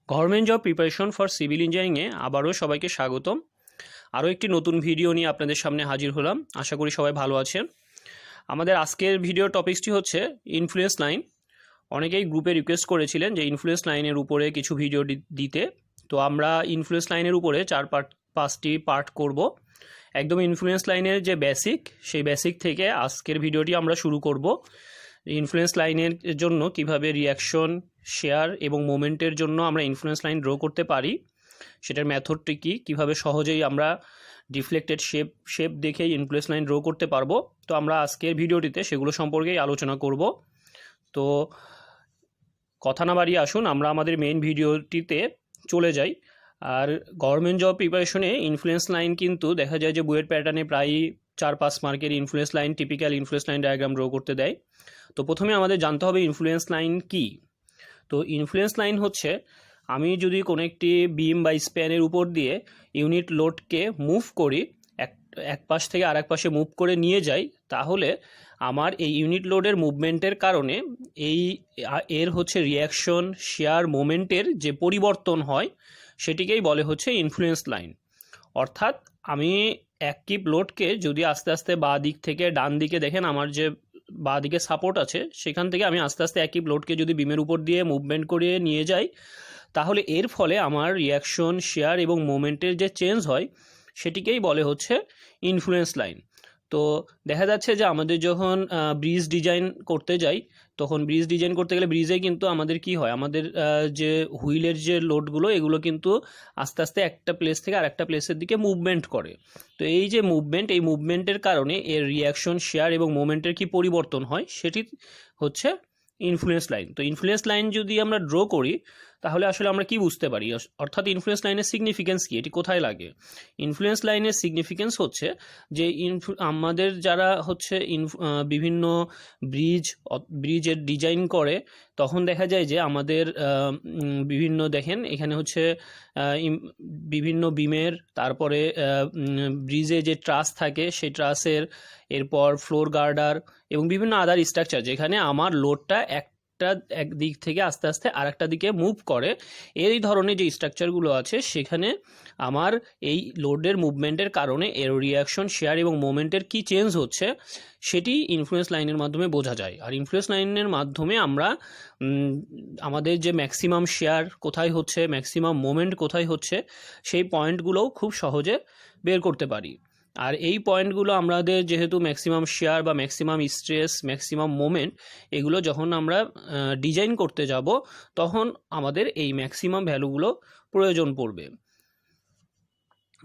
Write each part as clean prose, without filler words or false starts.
Government job preparation for civil ইঞ্জিনিয়ারিংয়ে আবারও সবাইকে স্বাগতম। আরও একটি নতুন ভিডিও নিয়ে আপনাদের সামনে হাজির হলাম। আশা করি সবাই ভালো আছেন। আমাদের আজকের ভিডিও টপিকসটি হচ্ছে ইনফ্লুয়েন্স লাইন। অনেকেই গ্রুপে রিকোয়েস্ট করেছিলেন যে ইনফ্লুয়েন্স লাইনের উপরে কিছু ভিডিও দিতে। তো আমরা ইনফ্লুয়েন্স লাইনের উপরে পাঁচটি পার্ট করব। একদম ইনফ্লুয়েন্স লাইনের যে বেসিক, সেই বেসিক থেকে আজকের ভিডিওটি আমরা শুরু করব। ইনফ্লুয়েন্স লাইনের জন্য কিভাবে রিয়াকশন, শেয়ার এবং মোমেন্টের জন্য আমরা ইনফ্লুয়েন্স লাইন ড্র করতে পারি, সেটার মেথডটি কী, কীভাবে সহজেই আমরা ডিফ্লেক্টেড শেপ দেখেই ইনফ্লুয়েন্স লাইন ড্র করতে পারবো। তো আমরা আজকের ভিডিওটিতে সেগুলো সম্পর্কেই আলোচনা করব। তো কথা না বাড়িয়ে আসুন আমরা আমাদের মেইন ভিডিওটিতে চলে যাই। আর গভর্নমেন্ট জব প্রিপারেশনে ইনফ্লুয়েন্স লাইন কিন্তু দেখা যায় যে বুয়েট প্যাটার্নে প্রায়ই 4-5 মার্কের influence line, typical influence line diagram draw করতে দেয়। তো প্রথমে আমাদের জানতে হবে ইনফ্লুয়েন্স লাইন কি। তো ইনফ্লুয়েন্স লাইন হচ্ছে, আমি যদি কোনো একটি বিম বা স্প্যানের উপর দিয়ে ইউনিট লোডকে মুভ করি, এক পাশ থেকে আরেক পাশে মুভ করে নিয়ে যাই, তাহলে আমার এই ইউনিট লোডের মুভমেন্টের কারণে এর হচ্ছে রিয়াকশন, শেয়ার, মোমেন্টের যে পরিবর্তন হয় সেটিকেই বলে হচ্ছে ইনফ্লুয়েন্স লাইন। অর্থাৎ আমি এক কিপ লোডকে যদি আস্তে আস্তে বাঁ দিক থেকে ডান দিকে, দেখেন আমার যে বাঁ দিকে সাপোর্ট আছে, সেখান থেকে আমি আস্তে আস্তে এক কিপ লোডকে যদি বিমের উপর দিয়ে মুভমেন্ট করিয়ে নিয়ে যাই, তাহলে এর ফলে আমার রিয়াকশন, শেয়ার এবং মোমেন্টের যে চেঞ্জ হয় সেটিকেই বলে হচ্ছে ইনফ্লুয়েন্স লাইন। তো দেখা যাচ্ছে যে আমাদের যখন ব্রিজ ডিজাইন করতে যাই, তখন ব্রিজ ডিজাইন করতে গেলে ব্রিজে কিন্তু আমাদের কি হয়, আমাদের যে হুইলের যে লোডগুলো, এগুলো কিন্তু আস্তে আস্তে একটা প্লেস থেকে আর একটা প্লেসের দিকে মুভমেন্ট করে। তো এই যে মুভমেন্ট, এই মুভমেন্টের কারণে এর রিয়াকশন, শেয়ার এবং মোমেন্টের কি পরিবর্তন হয় সেটি হচ্ছে ইনফ্লুয়েন্স লাইন। তো ইনফ্লুয়েন্স লাইন যদি আমরা ড্র করি, তাহলে আসলে আমরা কি বুঝতে পারি, অর্থাৎ ইনফ্লুয়েন্স লাইনের সিগনিফিকেন্স কি, এটি কোথায় লাগে। ইনফ্লুয়েন্স লাইনের সিগনিফিকেন্স হচ্ছে যে আমাদের যারা হচ্ছে বিভিন্ন ব্রিজের ডিজাইন করে, তখন দেখা যায় যে আমাদের বিভিন্ন, দেখেন এখানে হচ্ছে বিভিন্ন বিমের, তারপরে ব্রিজে যে ট্রাস থাকে সেই ট্রাসের, এরপর ফ্লোর গার্ডার এবং বিভিন্ন আদার স্ট্রাকচার, যেখানে আমার লোডটা এক দিক থেকে আস্তে আস্তে আর একটা দিকে মুভ করে, এই ধরনের যে স্ট্রাকচারগুলো আছে, সেখানে আমার এই লোডের মুভমেন্টের কারণে এর রিয়াকশন, শেয়ার এবং মোমেন্টের কি চেঞ্জ হচ্ছে সেটি ইনফ্লুয়েন্স লাইনের মাধ্যমে বোঝা যায়। আর ইনফ্লুয়েন্স লাইনের মাধ্যমে আমরা আমাদের যে ম্যাক্সিমাম শেয়ার কোথায় হচ্ছে, ম্যাক্সিমাম মোমেন্ট কোথায় হচ্ছে, সেই পয়েন্টগুলোও খুব সহজে বের করতে পারি। আর এই পয়েন্টগুলো আমাদের যেহেতু ম্যাক্সিমাম শেয়ার বা ম্যাক্সিমাম স্ট্রেস, ম্যাক্সিমাম মোমেন্ট, এগুলো যখন আমরা ডিজাইন করতে যাব, তখন আমাদের এই ম্যাক্সিমাম ভ্যালুগুলো প্রয়োজন পড়বে।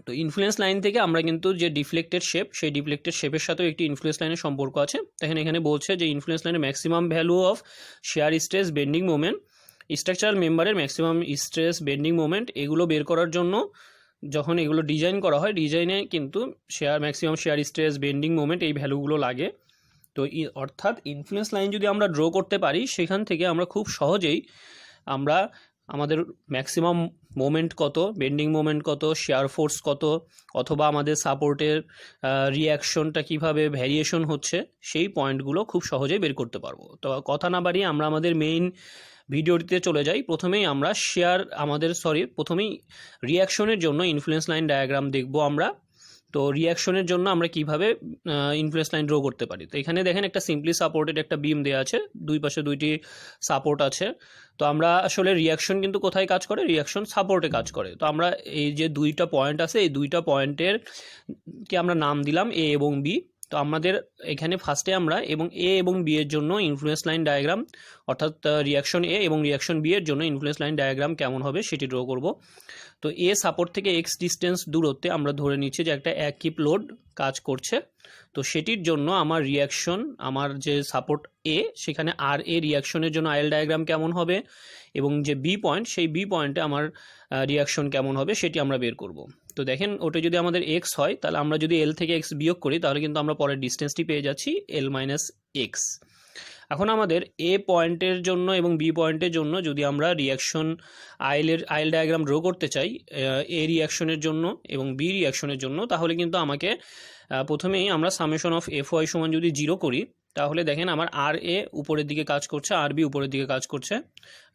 তো ইনফ্লুয়েন্স লাইন থেকে আমরা কিন্তু যে ডিফ্লেক্টেড শেপ, সেই ডিফ্লেক্টেড শেপের সাথেও একটি ইনফ্লুয়েন্স লাইনের সম্পর্ক আছে। দেখেন এখানে বলছে যে ইনফ্লুয়েন্স লাইনের maximum value of share, stress, bending moment, structural মেম্বারের ম্যাক্সিমাম স্ট্রেস, বেন্ডিং মোমেন্ট, এগুলো বের করার জন্য যখন এগুলো ডিজাইন করা হয়, ডিজাইনে কিন্তু maximum share, stress, bending moment, এই ভ্যালুগুলো লাগে। তো অর্থাৎ ইনফ্লুয়েন্স লাইন যদি আমরা ড্র করতে পারি, সেখান থেকে আমরা খুব সহজেই আমরা আমাদের ম্যাক্সিমাম মোমেন্ট কত, বেন্ডিং মোমেন্ট কত, শেয়ার ফোর্স কত, অথবা আমাদের সাপোর্টের রিয়াকশনটা কিভাবে ভ্যারিয়েশন হচ্ছে, সেই পয়েন্টগুলো খুব সহজেই বের করতে পারবো। তো কথা না বাড়িয়ে আমরা আমাদের মেইন ভিডিওটিতে চলে যাই। প্রথমেই রিয়াকশনের জন্য ইনফ্লুয়েন্স লাইন ডায়াগ্রাম দেখব আমরা। তো রিয়াকশনের জন্য আমরা কিভাবে ইনফ্লুয়েন্স লাইন ড্র করতে পারি। তো এখানে দেখেন একটা সিম্পলি সাপোর্টেড একটা বিম দেওয়া আছে, দুই পাশে দুইটি সাপোর্ট আছে। তো আমরা আসলে রিয়াকশন কিন্তু কোথায় কাজ করে, রিয়াকশন সাপোর্টে কাজ করে। তো আমরা এই যে দুইটা পয়েন্ট আছে, এই দুইটা পয়েন্টের কি আমরা নাম দিলাম এ এবং বি। তো আমাদের এখানে ফার্স্টে আমরা এ এবং বি এর জন্য ইনফ্লুয়েন্স লাইন ডায়াগ্রাম, অর্থাৎ রিয়াকশন এ এবং রিয়াকশন বি এর জন্য ইনফ্লুয়েন্স লাইন ডায়াগ্রাম কেমন হবে সেটি ড্র করব। তো এ সাপোর্ট থেকে এক্স ডিস্টেন্স দূরত্বে আমরা ধরে নিচ্ছি যে একটা এক কিপ লোড কাজ করছে। তো সেটির জন্য আমার রিয়াকশন, আমার যে সাপোর্ট এ, সেখানে আর এ রিয়াকশনের জন্য আইএল ডায়াগ্রাম কেমন হবে, এবং যে বি পয়েন্ট, সেই বি পয়েন্টে আমার রিয়াকশন কেমন হবে সেটি আমরা বের করব। তো দেখেন ওটা যদি আমাদের এক্স হয়, তাহলে আমরা যদি এল থেকে এক্স বিয়োগ করি, তাহলে কিন্তু আমরা পরের ডিস্টেন্সটি পেয়ে যাচ্ছি এল মাইনাস এক্স। এখন আমাদের এ পয়েন্টের জন্য এবং বি পয়েন্টের জন্য যদি আমরা রিয়াকশন আইএল ডায়াগ্রাম ড্র করতে চাই, এ রিয়াকশনের জন্য এবং বি রিয়াকশনের জন্য, তাহলে কিন্তু আমাকে প্রথমেই আমরা সামেশন অফ এফ ওয়াই সমান যদি 0 করি, তাহলে দেখেন আমার আর এ উপরের দিকে কাজ করছে, আর বি উপরের দিকে কাজ করছে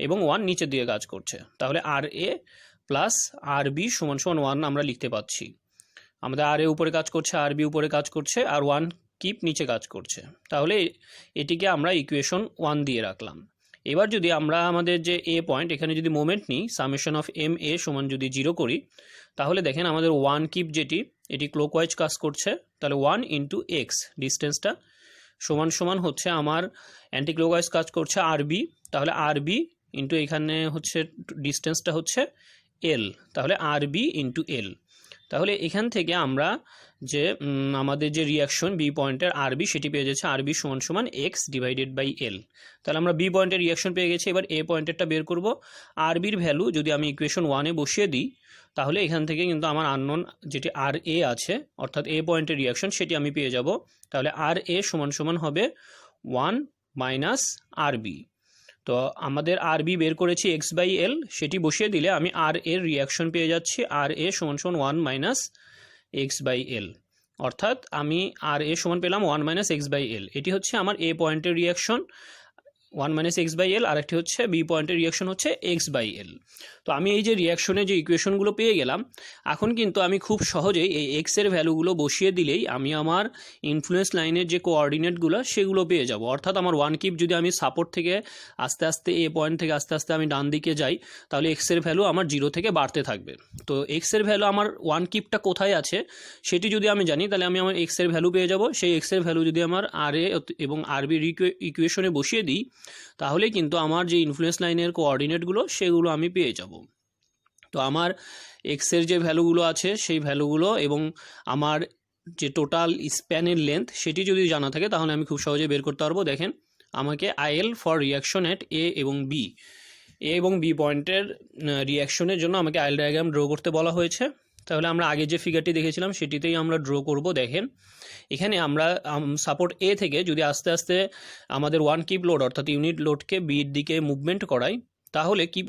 এবং 1 নিচের দিকে কাজ করছে। তাহলে আর এ প্লাস আর বি সমান সমান 1 আমরা লিখতে পাচ্ছি। আমাদের আর এ উপরে কাজ করছে, আর বি উপরে কাজ করছে, আর 1 কিপ নিচে কাজ করছে। তাহলে এটিকে আমরা ইকুয়েশন 1 দিয়ে রাখলাম। এবার যদি আমরা আমাদের যে এ পয়েন্ট, এখানে যদি মোমেন্ট নিই, সামেশন অফ এম এ সমান যদি 0 করি, তাহলে দেখেন আমাদের 1 কিপ যেটি, এটি ক্লকওয়াইজ কাজ করছে। তাহলে 1 ইন্টু এক্স ডিস্টেন্সটা সমান সমান হচ্ছে আমার অ্যান্টি ক্লকওয়াইজ কাজ করছে আর বি। তাহলে আর বি ইন্টু এখানে হচ্ছে ডিস্টেন্সটা হচ্ছে এল, তাহলে আর বি ইন্টু এল। তাহলে এখান থেকে আমরা যে আমাদের যে রিয়াকশন বি পয়েন্টের আর বি, সেটি পেয়ে যাচ্ছে আর বি সমান সমান এক্স ডিভাইডেড বাই এল। তাহলে আমরা বি পয়েন্টের রিয়াকশন পেয়ে গেছি। এবার এ পয়েন্টেরটা বের করব। আর বির ভ্যালু যদি আমি ইকুয়েশন 1-এ বসিয়ে দিই, তাহলে এখান থেকে কিন্তু আমার আননোন যেটি আর এ আছে, অর্থাৎ এ পয়েন্টের রিয়াকশন, সেটি আমি পেয়ে যাব। তাহলে আর এ সমান সমান হবে 1 মাইনাস আর বি। তো আমাদের আর বি বের করেছি এক্স বাই এল, সেটি বসিয়ে দিলে আমি আর এর রিয়াকশন পেয়ে যাচ্ছি আর এ সমান সমান 1 মাইনাস এক্স বাই এল। অর্থাৎ আমি আর এ সমান পেলাম 1 মাইনাস এক্স বাই এল। এটি হচ্ছে আমার এ পয়েন্টের reaction 1 minus X by L, আর একটি হচ্ছে বি পয়েন্টের রিয়াকশন হচ্ছে এক্স বাই এল। তো আমি এই যে রিয়াকশনের যে ইকুয়েশনগুলো পেয়ে গেলাম, এখন কিন্তু আমি খুব সহজেই এই এক্সের ভ্যালুগুলো বসিয়ে দিলেই আমি আমার ইনফ্লুয়েন্স লাইনের যে কোঅর্ডিনেটগুলো সেগুলো পেয়ে যাব। অর্থাৎ আমার 1 কিপ যদি আমি সাপোর্ট থেকে আস্তে আস্তে এ পয়েন্ট থেকে আস্তে আস্তে আমি ডান দিকে যাই, তাহলে এক্সের ভ্যালু আমার 0 থেকে বাড়তে থাকবে। তো এক্সের ভ্যালু আমার 1 কিপটা কোথায় আছে সেটি যদি আমি জানি, তাহলে আমি আমার এক্সের ভ্যালু পেয়ে যাব। সেই এক্সের ভ্যালু যদি আমার আর এ এবং আর বির ইকুয়েশনে বসিয়ে দিই, তাহলে কিন্তু আমার যে ইনফ্লুয়েন্স লাইনের কোঅর্ডিনেটগুলো সেগুলো আমি পেয়ে যাব। তো আমার এক্সের যে ভ্যালুগুলো আছে সেই ভ্যালুগুলো এবং আমার যে টোটাল স্প্যানের লেন্থ সেটি যদি জানা থাকে, তাহলে আমি খুব সহজে বের করতে পারবো। দেখেন আমাকে IL for reaction at A এবং বি, এ এবং বি পয়েন্টের রিয়াকশনের জন্য আমাকে আইএল ডায়াগ্রাম ড্র করতে বলা হয়েছে। তাহলে আমরা আগে যে ফিগারটি দেখেছিলাম সেটিতেই আমরা ড্র করব। দেখেন এখানে আমরা সাপোর্ট এ থেকে যদি আস্তে আস্তে আমাদের 1 কিপ লোড অর্থাৎ ইউনিট লোডকে বির দিকে মুভমেন্ট করাই, তাহলে কি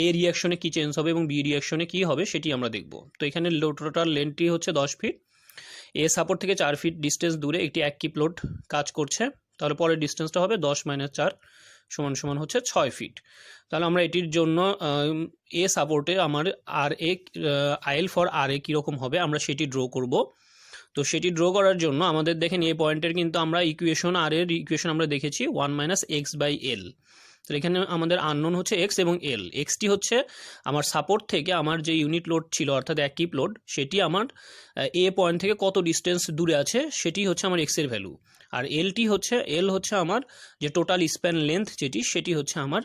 এ রিয়াকশনে কি চেঞ্জ হবে এবং বি রিয়াকশনে কি হবে সেটি আমরা দেখব। তো এখানে টোটাল লেন্থটি হচ্ছে 10 ফিট। এ সাপোর্ট থেকে 4 ফিট ডিস্টেন্স দূরে একটি 1 কিপ লোড কাজ করছে। তাহলে পরের ডিস্টেন্সটা হবে 10 মাইনাস 4 সমান সমান হচ্ছে 6 ফিট। তাহলে আমরা এটির জন্য এ সাপোর্টে আমার আর এ আইএল ফর আর এ কীরকম হবে আমরা সেটি ড্র করব। তো সেটি ড্র করার জন্য আমাদের দেখেন এ পয়েন্টের কিন্তু আমরা ইকুয়েশন আর এর ইকুয়েশন আমরা দেখেছি 1 মাইনাস এক্স বাই এল। তো এখানে আমাদের আননোন হচ্ছে এক্স এবং এল। এক্সটি হচ্ছে আমার সাপোর্ট থেকে আমার যে ইউনিট লোড ছিল অর্থাৎ 1 কিপ লোড, সেটি আমার এ পয়েন্ট থেকে কত ডিস্টেন্স দূরে আছে সেটি হচ্ছে আমার এক্সের ভ্যালু। আর এল হচ্ছে আমার যে টোটাল স্প্যান লেন্থ যেটি, সেটি হচ্ছে আমার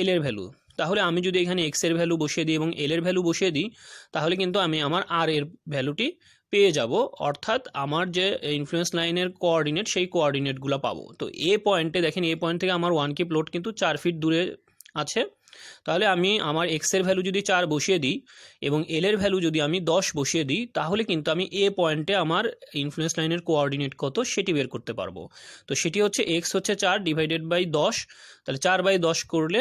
এল এর ভ্যালু। তাহলে আমি যদি এখানে এক্সের ভ্যালু বসিয়ে দিই এবং এল এর ভ্যালু বসিয়ে দিই, তাহলে কিন্তু আমি আমার আর এর ভ্যালুটি পেয়ে যাব। অর্থাৎ আমার যে ইনফ্লুয়েন্স লাইনের কোঅর্ডিনেট সেই কোঅর্ডিনেটগুলো পাবো। তো এ পয়েন্টে দেখেন এ পয়েন্ট থেকে আমার 1 কিপ লোড কিন্তু 4 ফিট দূরে আছে। তাহলে আমি আমার এক্সের ভ্যালু যদি 4 বসিয়ে দিই এবং এল এর ভ্যালু যদি আমি 10 বসিয়ে দিই, তাহলে কিন্তু আমি এ পয়েন্টে আমার ইনফ্লুয়েন্স লাইনের কোঅর্ডিনেট কত সেটি বের করতে পারবো। তো সেটি হচ্ছে এক্স হচ্ছে 4 ডিভাইডেড বাই 10। তাহলে 4 বাই 10 করলে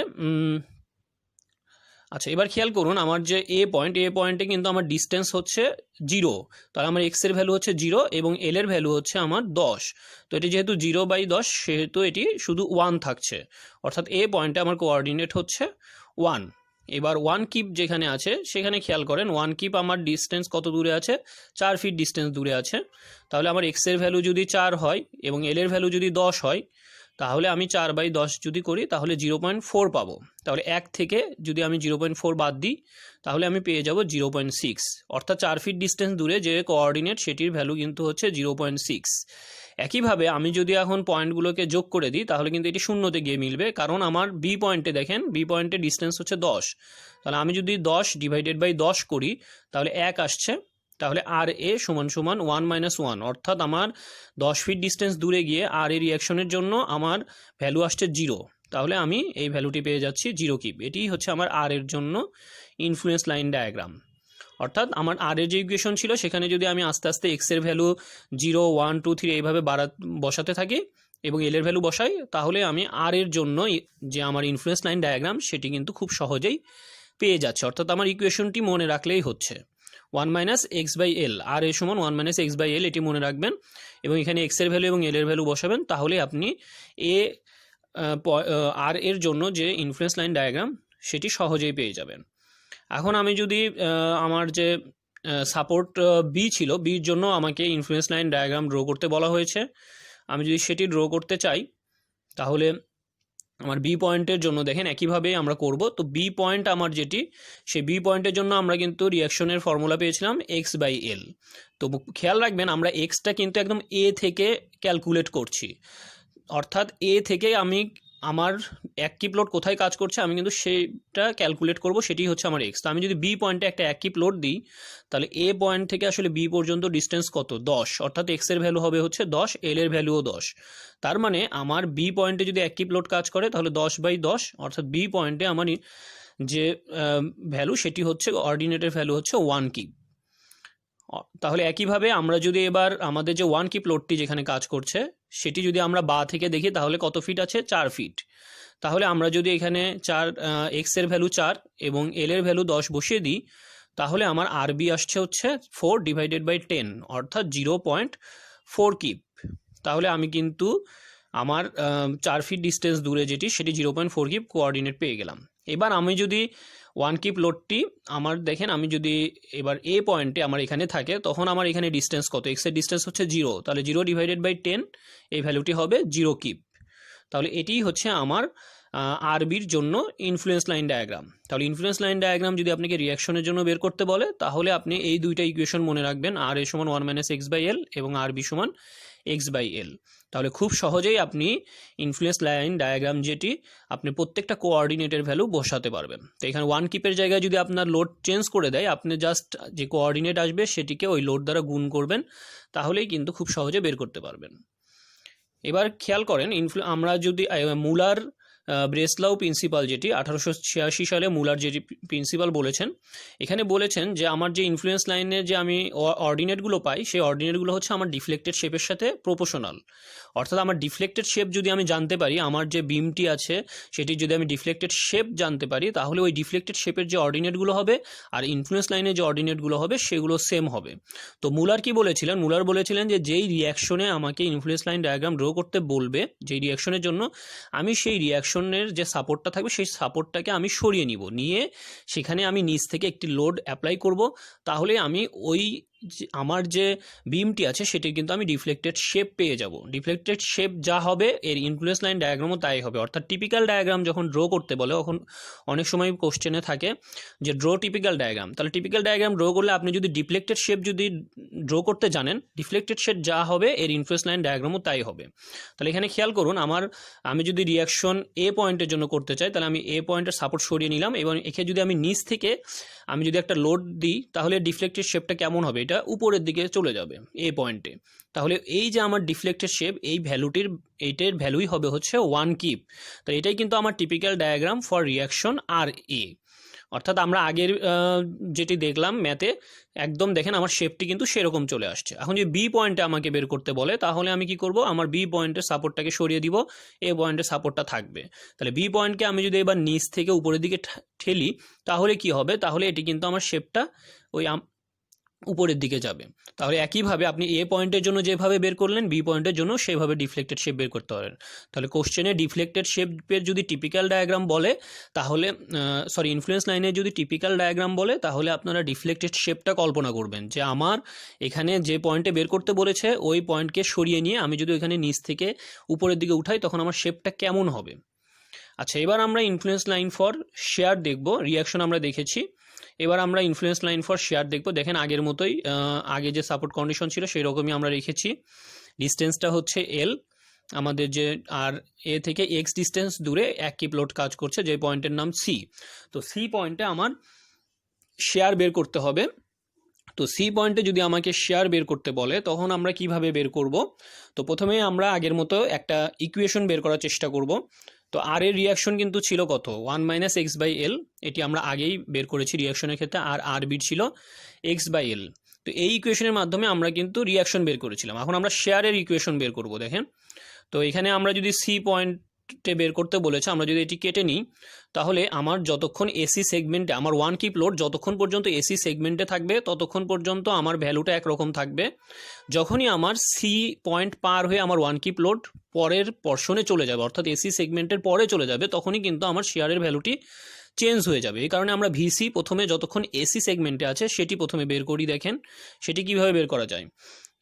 আচ্ছা এবার খেয়াল করুন আমার যে এ পয়েন্টে কিন্তু আমার ডিস্টেন্স হচ্ছে 0। তাহলে আমার এক্স এর ভ্যালু হচ্ছে 0 এবং এল এর ভ্যালু হচ্ছে আমার 10। তো এটি যেহেতু 0 বাই 10 সেহেতু এটি শুধু 1 থাকছে, অর্থাৎ এ পয়েন্টে আমার কোঅর্ডিনেট হচ্ছে 1। এবার 1 কিপ যেখানে আছে সেখানে খেয়াল করেন 1 কিপ আমার ডিস্টেন্স কত দূরে আছে, 4 ফিট ডিস্টেন্স দূরে আছে। তাহলে আমার এক্স এর ভ্যালু যদি 4 হয় এবং এল এর ভ্যালু যদি 10 হয়, তাহলে আমি 4 বাই 10 যদি করি তাহলে 0.4 পাবো। তাহলে 1 থেকে যদি আমি 0.4 বাদ দিই, তাহলে আমি পেয়ে যাব 0.6। অর্থাৎ 4 ফিট ডিস্টেন্স দূরে যে কোঅর্ডিনেট সেটির ভ্যালু কিন্তু হচ্ছে 0.6। একইভাবে আমি যদি এখন পয়েন্টগুলোকে যোগ করে দিই, তাহলে কিন্তু এটি শূন্যতে গিয়ে মিলবে, কারণ আমার বি পয়েন্টে দেখেন বি পয়েন্টে ডিস্টেন্স হচ্ছে 10। তাহলে আমি যদি 10 ডিভাইডেড বাই 10 করি, তাহলে 1 আসছে। তাহলে আর এ সমান সমান 1 মাইনাস 1, অর্থাৎ আমার 10 ফিট ডিস্টেন্স দূরে গিয়ে আর এ রিয়াকশনের জন্য আমার ভ্যালু আসছে 0। তাহলে আমি এই ভ্যালুটি পেয়ে যাচ্ছি 0 কিপ। এটি হচ্ছে আমার আর এর জন্য ইনফ্লুয়েন্স লাইন ডায়াগ্রাম। অর্থাৎ আমার আর এর যে ইকুয়েশন ছিল সেখানে যদি আমি আস্তে আস্তে এক্স এর ভ্যালু 0, 1, 2, 3 এইভাবে বসাতে থাকি এবং এল এর ভ্যালু বসাই, তাহলে আমি আর এর জন্য যে আমার ইনফ্লুয়েন্স লাইন ডায়াগ্রাম সেটি কিন্তু খুব সহজেই পেয়ে যাচ্ছে। অর্থাৎ আমার ইকুয়েশনটি মনে রাখলেই হচ্ছে। One minus X by L, আর এ সমান one minus X by L, এটি মনে রাখবেন এবং এখানে এক্সের ভ্যালু এবং এল এর ভ্যালু বসাবেন। তাহলে আপনি এ আর এর জন্য যে ইনফ্লুয়েন্স লাইন ডায়াগ্রাম সেটি সহজেই পেয়ে যাবেন। এখন আমি যদি আমার যে সাপোর্ট বি ছিল, বির জন্য আমাকে ইনফ্লুয়েন্স লাইন ডায়াগ্রাম ড্র করতে বলা হয়েছে। আমি যদি সেটি ড্র করতে চাই তাহলে আমার বি পয়েন্টের জন্য দেখেন একইভাবে আমরা করব। তো বি পয়েন্ট আমার যেটি, সেই বি পয়েন্টের জন্য আমরা কিন্তু রিয়াকশনের ফর্মুলা পেয়েছিলাম এক্স বাই এল। তো খেয়াল রাখবেন আমরা এক্সটা কিন্তু একদম এ থেকে ক্যালকুলেট করছি, অর্থাৎ এ থেকে আমি আমার অ্যাক্টিভ লোড কোথায় কাজ করছে আমি কিন্তু সেটা ক্যালকুলেট করব, সেটি হচ্ছে আমার এক্স। তো আমি যদি বি পয়েন্টে একটা অ্যাক্টিভ লোড দিই তাহলে এ পয়েন্ট থেকে আসলে বি পর্যন্ত ডিস্টেন্স কত, 10, অর্থাৎ এক্সের ভ্যালু হবে হচ্ছে 10, এল এর ভ্যালুও 10। তার মানে আমার বি পয়েন্টে যদি অ্যাক্টিভ লোড কাজ করে তাহলে 10/10, অর্থাৎ বি পয়েন্টে আমার যে ভ্যালু সেটি হচ্ছে অর্ডিনেটের ভ্যালু হচ্ছে 1 কিপ। তাহলে একইভাবে আমরা যদি এবার আমাদের যে 1 কিপ লোডটি যেখানে কাজ করছে সেটি যদি আমরা বা থেকে দেখি তাহলে কত ফিট আছে, 4 ফিট। তাহলে আমরা যদি এখানে এক্স এর ভ্যালু 4 এবং এল এর ভ্যালু 10 বসিয়ে দিই তাহলে আমার আরবি আসছে হচ্ছে 4/10, অর্থাৎ 0.4 কিপ। তাহলে আমি কিন্তু আমার 4 ফিট ডিস্টেন্স দূরে যেটি সেটি 0.4 কিপ কোঅর্ডিনেট পেয়ে গেলাম। এবার আমি যদি 1 কিপ লোডটি আমার দেখেন, আমি যদি এবার এ পয়েন্টে আমার এখানে থাকে তখন আমার এখানে ডিস্টেন্স কত, এক্সের ডিস্টেন্স হচ্ছে 0, তাহলে 0/10 এই ভ্যালুটি হবে 0 কিপ। তাহলে এটিই হচ্ছে আমার আরবির জন্য ইনফ্লুয়েন্স লাইন ডায়াগ্রাম। তাহলে ইনফ্লুয়েন্স লাইন ডায়াগ্রাম যদি আপনাকে রিয়াকশনের জন্য বের করতে বলে তাহলে আপনি এই দুইটা ইকুয়েশন মনে রাখবেন, আর এ সমান 1 মাইনাস এক্স বাই এল এবং আর বি সমান এক্স বাই এল। তাহলে খুব সহজেই আপনি ইনফ্লুয়েন্স লাইন ডায়াগ্রাম যেটি আপনি প্রত্যেকটা কোঅর্ডিনেটের ভ্যালু বসাতে পারবেন। তো এখানে 1 কিপের জায়গায় যদি আপনার লোড চেঞ্জ করে দেয় আপনি জাস্ট যে কোঅর্ডিনেট আসবে সেটিকে ওই লোড দ্বারা গুণ করবেন, তাহলেই কিন্তু খুব সহজে বের করতে পারবেন। এবার খেয়াল করেন আমরা যদি মুলার ব্রেসলাউ প্রিন্সিপাল যেটি 1886 সালে মুলার যেটি প্রিন্সিপাল বলেছেন, এখানে বলেছেন যে আমার যে ইনফ্লুয়েন্স লাইনের যে আমি অর্ডিনেটগুলো পাই সেই অর্ডিনেটগুলো হচ্ছে আমার ডিফ্লেক্টেড শেপের সাথে প্রপোর্শনাল। অর্থাৎ আমার ডিফ্লেক্টেড শেপ যদি আমি জানতে পারি, আমার যে বিমটি আছে সেটি যদি আমি ডিফ্লেক্টেড শেপ জানতে পারি তাহলে ওই ডিফ্লেক্টেড শেপের যে অর্ডিনেটগুলো হবে আর ইনফ্লুয়েন্স লাইনের যে অর্ডিনেটগুলো হবে সেগুলো সেম হবে। তো মুলার কি বলেছিলেন, মুলার বলেছিলেন যে যেই রিয়াকশনে আমাকে ইনফ্লুয়েন্স লাইন ডায়াগ্রাম ড্র করতে বলবে, যেই রিয়াকশনের জন্য আমি সেই রিয়াকশনের যে সাপোর্টটা থাকবে সেই সাপোর্টটাকে আমি সরিয়ে নিয়ে সেখানে আমি নিচ থেকে একটি লোড অ্যাপ্লাই করব, তাহলে আমি ওই আমার যে বিমটি আছে সেটির কিন্তু আমি ডিফ্লেক্টেড শেপ পেয়ে যাব। ডিফ্লেক্টেড শেপ যা হবে এর ইনফ্লুয়েন্স লাইন ডায়াগ্রামও তাই হবে। অর্থাৎ টিপিক্যাল ডায়াগ্রাম যখন ড্র করতে বলে তখন অনেক সময় কোশ্চেনে থাকে যে ড্র টিপিক্যাল ডায়াগ্রাম। তাহলে টিপিক্যাল ডায়াগ্রাম ড্র করলে আপনি যদি ডিফ্লেক্টেড শেপ যদি ড্র করতে জানেন, ডিফ্লেক্টেড শেপ যা হবে এর ইনফ্লুয়েন্স লাইন ডায়াগ্রামও তাই হবে। তাহলে এখানে খেয়াল করুন আমি যদি রিয়াকশন এ পয়েন্টের জন্য করতে চাই তাহলে আমি এ পয়েন্টের সাপোর্ট সরিয়ে নিলাম এবং এখানে যদি আমি নিচ থেকে আমি যদি একটা লোড দিই তাহলে ডিফ্লেক্টেড শেপটা কেমন হবে, এটা উপরের দিকে চলে যাবে এ পয়েন্টে। তাহলে এই যে আমার ডিফ্লেক্টেড শেপ এই এইটার ভ্যালুই হবে হচ্ছে 1 কিপ। তো এটাই কিন্তু আমার টিপিক্যাল ডায়াগ্রাম ফর রিয়াকশন আর এ। অর্থাৎ আমরা আগের যেটি দেখলাম ম্যাথে একদম দেখেন আমার শেপটি কিন্তু সেরকম চলে আসছে। এখন যদি বি পয়েন্টে আমাকে বের করতে বলে তাহলে আমি কি করব, আমার বি পয়েন্টের সাপোর্টটাকে সরিয়ে দিব, এ পয়েন্টের সাপোর্টটা থাকবে। তাহলে বি পয়েন্টকে আমি যদি এবার নিচ থেকে উপরের দিকে ঠেলি তাহলে কি হবে, তাহলে এটি কিন্তু আমার শেপটা ওই উপরের দিকে যাবে। তাহলে একইভাবে আপনি এ পয়েন্টের জন্য যেভাবে বের করলেন বি পয়েন্টের জন্য সেভাবে ডিফ্লেক্টেড শেপ বের করতে পারেন। তাহলে কোশ্চেনে ডিফ্লেক্টেড শেপের যদি টিপিক্যাল ডায়াগ্রাম বলে তাহলে ইনফ্লুয়েন্স লাইনের যদি টিপিক্যাল ডায়াগ্রাম বলে তাহলে আপনারা ডিফ্লেক্টেড শেপটা কল্পনা করবেন যে আমার এখানে যে পয়েন্টে বের করতে বলেছে ওই পয়েন্টকে সরিয়ে নিয়ে আমি যদি ওইখানে নিচ থেকে উপরের দিকে উঠাই তখন আমার শেপটা কেমন হবে। আচ্ছা, এবার আমরা ইনফ্লুয়েন্স লাইন ফর শেয়ার দেখব। রিয়াকশন আমরা দেখেছি, এবার আমরা ইনফ্লুয়েন্স লাইন ফর শেয়ার দেখব। দেখেন আগের মতোই আগে যে সাপোর্ট কন্ডিশন ছিল সেই রকমই আমরা রেখেছি। ডিস্টেন্সটা হচ্ছে এল, আমাদের যে আর এ থেকে এক্স ডিস্টেন্স দূরে এক কিপ লোড কাজ করছে যে পয়েন্টের নাম সি। তো সি পয়েন্টে আমার শেয়ার বের করতে হবে। তো সি পয়েন্টে যদি আমাকে শেয়ার বের করতে বলে তখন আমরা কিভাবে বের করব। তো প্রথমে আমরা আগের মতো একটা ইকুয়েশন বের করার চেষ্টা করব। তো আর এর রিয়াকশন কিন্তু ছিল কত, 1 মাইনাস এক্স বাই এল, এটি আমরা আগেই বের করেছি রিয়াকশনের ক্ষেত্রে, আর আর বি ছিল এক্স বাই এল। তো এই ইকুয়েশনের মাধ্যমে আমরা কিন্তু রিয়াকশন বের করেছিলাম। এখন আমরা শেয়ারের ইকুয়েশন বের করব। দেখেন তো এখানে আমরা যদি সি পয়েন্ট সেগমেন্টে বের করতে বলেছে, আমরা যদি এটি কেটে নিই তাহলে আমার যতক্ষণ এসি সেগমেন্টে আমার ওয়ান কিপ লোড যতক্ষণ পর্যন্ত এসি সেগমেন্টে থাকবে ততক্ষণ পর্যন্ত আমার ভ্যালুটা একরকম থাকবে। যখনই আমার সি পয়েন্ট পার হয়ে আমার ওয়ান কিপ লোড পরের পর্শনে চলে যাবে, অর্থাৎ এসি সেগমেন্টের পরে চলে যাবে, তখনই কিন্তু আমার শেয়ারের ভ্যালুটি চেঞ্জ হয়ে যাবে। এই কারণে আমরা ভিসি প্রথমে যতক্ষণ এসি সেগমেন্টে আছে সেটি প্রথমে বের করি। দেখেন সেটি কিভাবে বের করা যায়।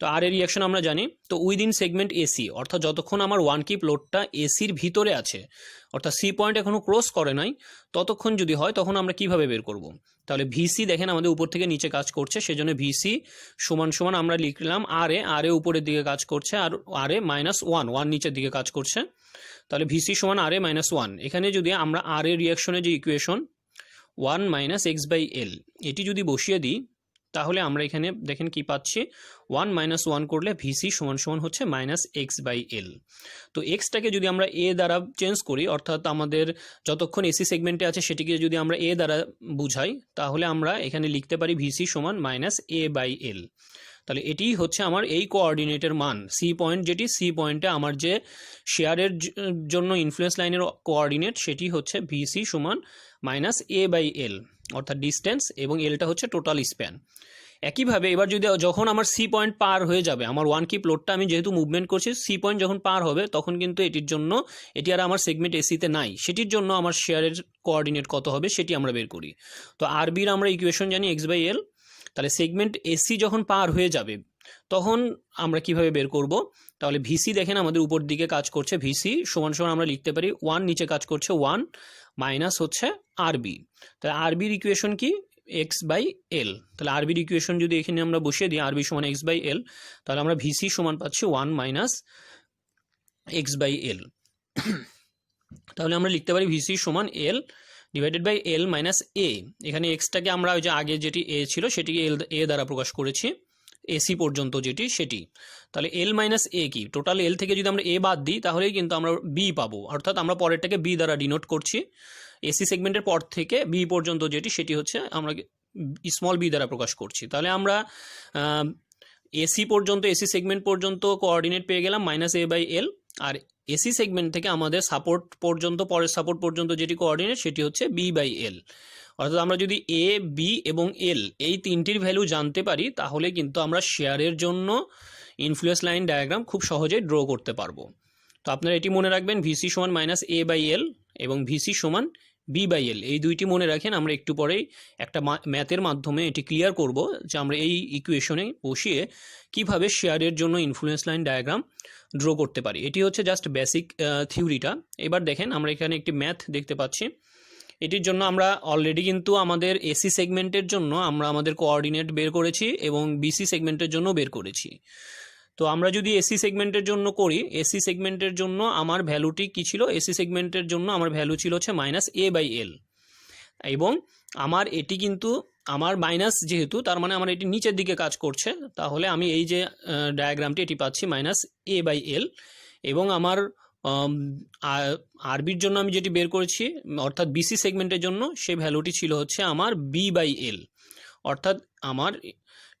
তো আর এর রিয়াকশন আমরা জানি, তো উইদিন সেগমেন্ট এসি, অর্থাৎ যতক্ষণ আমার ওয়ান কিপ লোডটা এসির ভিতরে আছে, অর্থাৎ সি পয়েন্ট এখনও ক্রস করে নাই, ততক্ষণ যদি হয় তখন আমরা কিভাবে বের করব। তাহলে ভিসি দেখেন আমাদের উপর থেকে নিচে কাজ করছে, সেজন্য ভিসি সমান সমান আমরা লিখলাম আর এ উপরের দিকে কাজ করছে, আর আর এ -1 নিচের দিকে কাজ করছে। তাহলে ভিসি সমান আর এ -1। এখানে যদি আমরা আর এর রিয়াকশনের যে ইকুয়েশন 1 - x/l এটি যদি বসিয়ে দিই তাহলে আমরা এখানে দেখেন কি পাচ্ছি, 1 - 1 করলে ভিসি সমান সমান হচ্ছে -x/l। তো এক্সটাকে যদি আমরা এ দ্বারা চেঞ্জ করি, অর্থাৎ আমাদের যতক্ষণ এসি সেগমেন্টে আছে সেটিকে যদি আমরা এ দ্বারা বুঝাই তাহলে আমরা এখানে লিখতে পারি ভিসি সমান -a/l। তাহলে এটিই হচ্ছে আমার এই কোঅর্ডিনেটের মান, সি পয়েন্ট, যেটি সি পয়েন্টে আমার যে শেয়ারের জন্য ইনফ্লুয়েন্স লাইনের কোঅর্ডিনেট সেটি হচ্ছে ভিসি সমান -a/l, অর্থাৎ ডিস্টেন্স, এবং এলটা হচ্ছে টোটাল স্প্যান। একইভাবে এবার যদি যখন আমার সি পয়েন্ট পার হয়ে যাবে, আমার ওয়ান কিপ লোডটা আমি যেহেতু মুভমেন্ট করছি, সি পয়েন্ট যখন পার হবে তখন কিন্তু এটির জন্য, এটি আর আমার সেগমেন্ট এসিতে নাই, সেটির জন্য আমার শেয়ারের কোঅর্ডিনেট কত হবে সেটি আমরা বের করি। তো আরবির আমরা ইকুয়েশন জানি x/l। তাহলে সেগমেন্ট এসি যখন পার হয়ে যাবে তখন আমরা কিভাবে বের করব। তাহলে ভিসি দেখেন আমাদের উপর দিকে কাজ করছে, ভিসি সমান সমান আমরা লিখতে পারি 1, নিচে কাজ করছে 1 মাইনাস হচ্ছে আরবি। তাহলে আরবির ইকুয়েশন কি, x/l। তাহলে আরবির ইকুয়েশন যদি এখানে আমরা বসিয়ে দিই আরবি সমান x/l, তাহলে আমরা ভিসি সমান পাচ্ছি 1 - x/l। তাহলে আমরা লিখতে পারি ভিসি সমান l divided by l minus A. এখানে এক্সটাকে আমরা ওই যে আগে যেটি এ ছিল সেটিকে এ দ্বারা প্রকাশ করেছি, এসি পর্যন্ত যেটি সেটি। তাহলে এল মাইনাস এ কি, টোটাল এল থেকে যদি আমরা এ বাদ দিই তাহলেই কিন্তু আমরা বি পাবো, অর্থাৎ আমরা পরেরটাকে বি দ্বারা ডিনোট করছি। এসি সেগমেন্টের পর থেকে বি পর্যন্ত যেটি সেটি হচ্ছে আমরা স্মল বি দ্বারা প্রকাশ করছি। তাহলে আমরা এসি পর্যন্ত, এসি সেগমেন্ট পর্যন্ত কোঅর্ডিনেট পেয়ে গেলাম -a/l, আর এসি সেগমেন্ট থেকে আমাদের সাপোর্ট পর্যন্ত, পরের সাপোর্ট পর্যন্ত যেটি কোঅর্ডিনেট সেটি হচ্ছে b/l। অর্থাৎ আমরা যদি এ, বি এবং এল এই তিনটির ভ্যালু জানতে পারি তাহলে কিন্তু আমরা শেয়ারের জন্য ইনফ্লুয়েন্স লাইন ডায়াগ্রাম খুব সহজেই ড্র করতে পারবো। তো আপনারা এটি মনে রাখবেন, ভিসি সমান -a/l এবং ভিসি সমান b/l, এই দুইটি মনে রাখেন। আমরা একটু পরেই একটা ম্যাথের মাধ্যমে এটি ক্লিয়ার করব যে আমরা এই ইকুয়েশনে বসিয়ে কিভাবে শেয়ারের জন্য ইনফ্লুয়েন্স লাইন ডায়াগ্রাম ড্র করতে পারি। এটি হচ্ছে জাস্ট বেসিক থিওরিটা। এবার দেখেন আমরা এখানে একটি ম্যাথ দেখতে পাচ্ছি। এটির জন্য আমরা অলরেডি কিন্তু আমাদের এসি সেগমেন্টের জন্য আমরা আমাদের কোঅর্ডিনেট বের করেছি এবং বিসি সেগমেন্টের জন্য বের করেছি। তো আমরা যদি এসি সেগমেন্টের জন্য করি, এসি সেগমেন্টের জন্য আমার ভ্যালুটি কি ছিল, এসি সেগমেন্টের জন্য আমার ভ্যালু ছিল হচ্ছে -a/l, এবং আমার এটি কিন্তু আমার মাইনাস যেহেতু, তার মানে আমার এটি নিচের দিকে কাজ করছে, তাহলে আমি এই যে ডায়াগ্রামটি এটি পাচ্ছি -a/l, এবং আমার আরবির জন্য আমি যেটি বের করেছি অর্থাৎ বিসি সেগমেন্টের জন্য সেই ভ্যালুটি ছিল হচ্ছে আমার b/l। অর্থাৎ আমার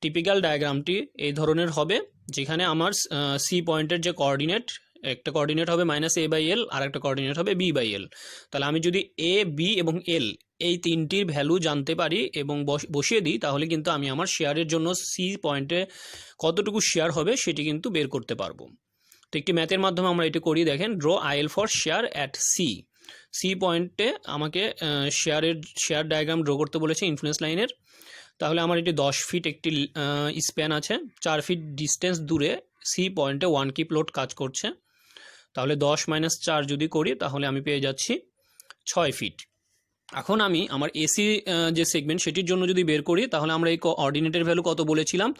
টিপিক্যাল ডায়াগ্রামটি এই ধরনের হবে, যেখানে আমার সি পয়েন্টের যে কোঅর্ডিনেট, একটা কোঅর্ডিনেট হবে -a/l আর একটা কোঅর্ডিনেট হবে b/l। তাহলে আমি যদি এ, বি এবং এল এই তিনটির ভ্যালু জানতে পারি এবং বসিয়ে দিই তাহলে কিন্তু আমি আমার শেয়ারের জন্য সি পয়েন্টে কতটুকু শেয়ার হবে সেটি কিন্তু বের করতে পারবো। তো একটি ম্যাথের মাধ্যমে আমরা এটি করি। দেখেন, draw IL for share at C পয়েন্টে আমাকে শেয়ার ডায়াগ্রাম ড্র করতে বলেছে ইনফ্লুয়েন্স লাইনের। তাহলে আমার এটি 10 ফিট একটি স্প্যান আছে, 4 ফিট ডিস্টেন্স দূরে সি পয়েন্টে ওয়ান কিপ লোড কাজ করছে। তাহলে 10 - 4 যদি করি তাহলে আমি পেয়ে যাচ্ছি 6 ফিট। এখন আমি আমার এসি যে সেগমেন্ট সেটির জন্য যদি বের করি তাহলে আমরা এই কোঅর্ডিনেটের ভ্যালু কত বলেছিলাম,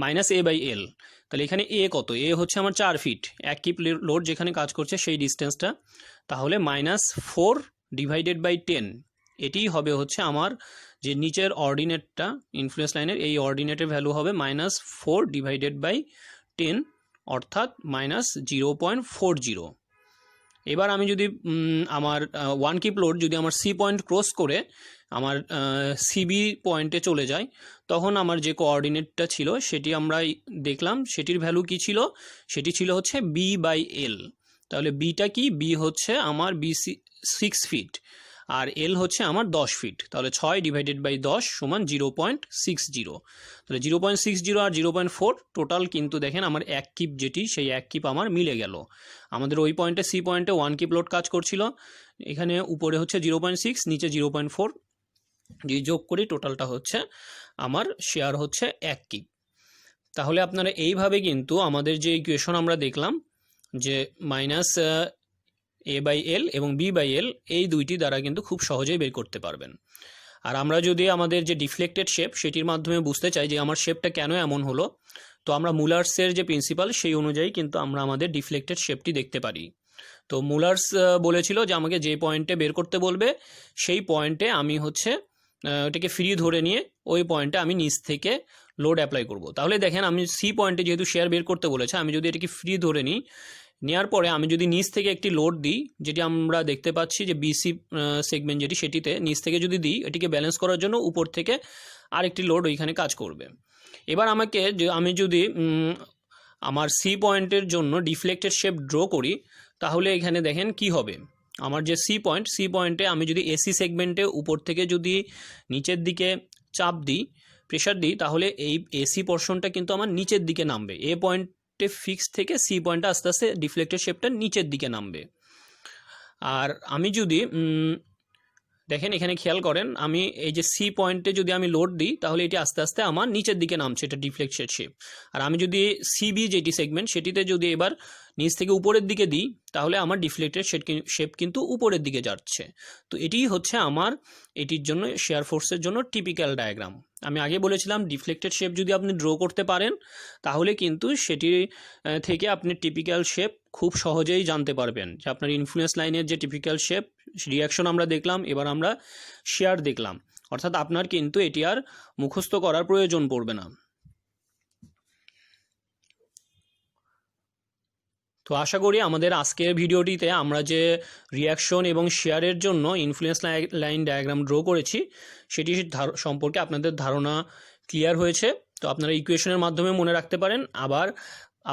-a/l। তাহলে এখানে এ কত, এ হচ্ছে আমার 4 ফিট, এক কিপ লোড যেখানে কাজ করছে সেই ডিস্টেন্সটা। তাহলে -4 ডিভাইডেড বাই 10, এটিই হবে হচ্ছে আমার যে নিচের অর্ডিনেটটা ইনফ্লুয়েন্স লাইনের, এই অর্ডিনেটের ভ্যালু হবে -4 ডিভাইডেড বাই 10, অর্থাৎ -0.40। এবার আমি যদি আমার ওয়ান কিপ লোড যদি আমার সি পয়েন্ট ক্রস করে আমার সিবি পয়েন্টে চলে যায়, তখন আমার যে কোঅর্ডিনেটটা ছিল সেটি আমরা দেখলাম, সেটির ভ্যালু কি ছিল, সেটি ছিল হচ্ছে b/l। তাহলে বিটা কি, বি হচ্ছে আমার বি 6 ফিট আর এল হচ্ছে আমার 10 ফিট। তাহলে 6 ডিভাইডেড বাই 10 সমান 0.60। তাহলে 0.60 আর 0.4 টোটাল কিন্তু দেখেন আমার এক কিপ যেটি, সেই এক কিপ আমার মিলে গেল। আমাদের ওই পয়েন্টে সি পয়েন্টে 1 কিপ লোড কাজ করছিল, এখানে উপরে হচ্ছে 0.6, নিচে 0.4, যে যোগ করি টোটালটা হচ্ছে আমার শেয়ার হচ্ছে এক কিপ। তাহলে আপনারা এইভাবে কিন্তু আমাদের যে ইকুয়েশন আমরা দেখলাম যে মাইনাস এ বাই এল এবং বি বাই এল, এই দুইটি দ্বারা কিন্তু খুব সহজেই বের করতে পারবেন। আর আমরা যদি আমাদের যে ডিফ্লেক্টেড শেপ সেটির মাধ্যমে বুঝতে চাই যে আমার শেপটা কেন এমন হলো, তো আমরা মুলার্সের যে প্রিন্সিপাল সেই অনুযায়ী কিন্তু আমরা আমাদের ডিফ্লেক্টেড শেপটি দেখতে পারি। তো মুলার্স বলেছিল যে আমাকে যে পয়েন্টে বের করতে বলবে সেই পয়েন্টে আমি হচ্ছে ওটাকে ফ্রি ধরে নিয়ে ওই পয়েন্টে আমি নিচ থেকে লোড অ্যাপ্লাই করব। তাহলে দেখেন আমি সি পয়েন্টে যেহেতু শেয়ার বের করতে বলেছে, আমি যদি এটাকে ফ্রি ধরে নিই, নেওয়ার পরে আমি যদি নিচ থেকে একটি লোড দিই, যেটি আমরা দেখতে পাচ্ছি যে বিসি সেগমেন্ট যেটি, সেটিতে নিচ থেকে যদি দিই, এটিকে ব্যালেন্স করার জন্য উপর থেকে আরেকটি লোড ওইখানে কাজ করবে। এবার আমি যদি আমার সি পয়েন্টের জন্য ডিফ্লেক্টেড শেপ ড্র করি, তাহলে এখানে দেখেন কি হবে। আমার যে সি পয়েন্টে আমি যদি এসি সেগমেন্টে উপর থেকে যদি নিচের দিকে চাপ দিই, প্রেশার দিই, তাহলে এই এসি পোর্শনটা কিন্তু আমার নিচের দিকে নামবে। এ পয়েন্টে ফিক্স থেকে সি পয়েন্টে আস্তে আস্তে ডিফ্লেক্টেড শেপটা নিচের দিকে নামবে। আর আমি যদি দেখেন এখানে খেয়াল করেন, আমি এই যে সি পয়েন্টে যদি আমি লোড দিই, তাহলে এটি আস্তে আস্তে আমার নিচের দিকে নামছে, এটা ডিফ্লেক্টেড শেপ। আর আমি যদি সিবি যেটি সেগমেন্ট সেটিতে যদি এবার নিচ থেকে উপরের দিকে দিই, তাহলে আমার ডিফ্লেক্টেড শেপ কিন্তু উপরের দিকে যাচ্ছে। তো এটিই হচ্ছে আমার এটির জন্য শেয়ার ফোর্সের জন্য টিপিক্যাল ডায়াগ্রাম। আমি আগে বলেছিলাম ডিফ্লেক্টেড শেপ যদি আপনি ড্র করতে পারেন, তাহলে কিন্তু সেটি থেকে আপনি টিপিক্যাল শেপ খুব সহজেই জানতে পারবেন যে আপনার ইনফ্লুয়েন্স লাইনের যে টিপিক্যাল শেপ রিয়াকশন আমরা দেখলাম, এবার আমরা শেয়ার দেখলাম, অর্থাৎ আপনার কিন্তু এটি আর মুখস্থ করার প্রয়োজন পড়বে না। তো আশা করি আমাদের আজকের ভিডিওটিতে আমরা যে রিয়াকশন এবং শেয়ারের জন্য ইনফ্লুয়েন্স লাইন ডায়াগ্রাম ড্র করেছি সেটি সম্পর্কে আপনাদের ধারণা ক্লিয়ার হয়েছে। তো আপনারা ইকুয়েশনের মাধ্যমে মনে রাখতে পারেন, আবার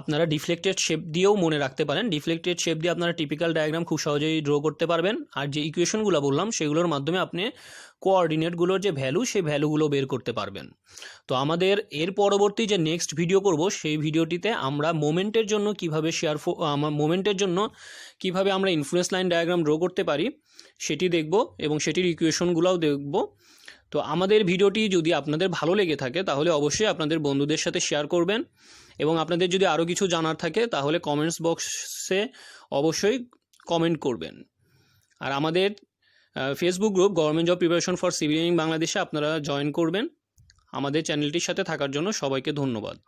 আপনারা ডিফ্লেক্টেড শেপ দিয়েও মনে রাখতে পারেন। ডিফ্লেক্টেড শেপ দিয়ে আপনারা টিপিক্যাল ডায়াগ্রাম খুব সহজেই ড্র করতে পারবেন। আর যে ইকুয়েশনগুলো বললাম সেগুলোর মাধ্যমে আপনি কোঅর্ডিনেটগুলোর যে ভ্যালু, সেই ভ্যালুগুলো বের করতে পারবেন। তো আমাদের এর পরবর্তী যে নেক্সট ভিডিও করব, সেই ভিডিওটিতে আমরা মোমেন্টের জন্য কিভাবে মোমেন্টের জন্য কিভাবে আমরা ইনফ্লুয়েন্স লাইন ডায়াগ্রাম ড্র করতে পারি সেটি দেখব এবং সেটির ইকুয়েশনগুলোও দেখব। তো আমাদের ভিডিওটি যদি আপনাদের ভালো লেগে থাকে তাহলে অবশ্যই আপনাদের বন্ধুদের সাথে শেয়ার করবেন, এবং আপনাদের যদি আরও কিছু জানার থাকে তাহলে কমেন্টস বক্সে অবশ্যই কমেন্ট করবেন। আর আমাদের Facebook group government job preparation for civil engineering বাংলাদেশে আপনারা জয়েন করবেন। আমাদের চ্যানেলটির সাথে থাকার জন্য সবাইকে ধন্যবাদ।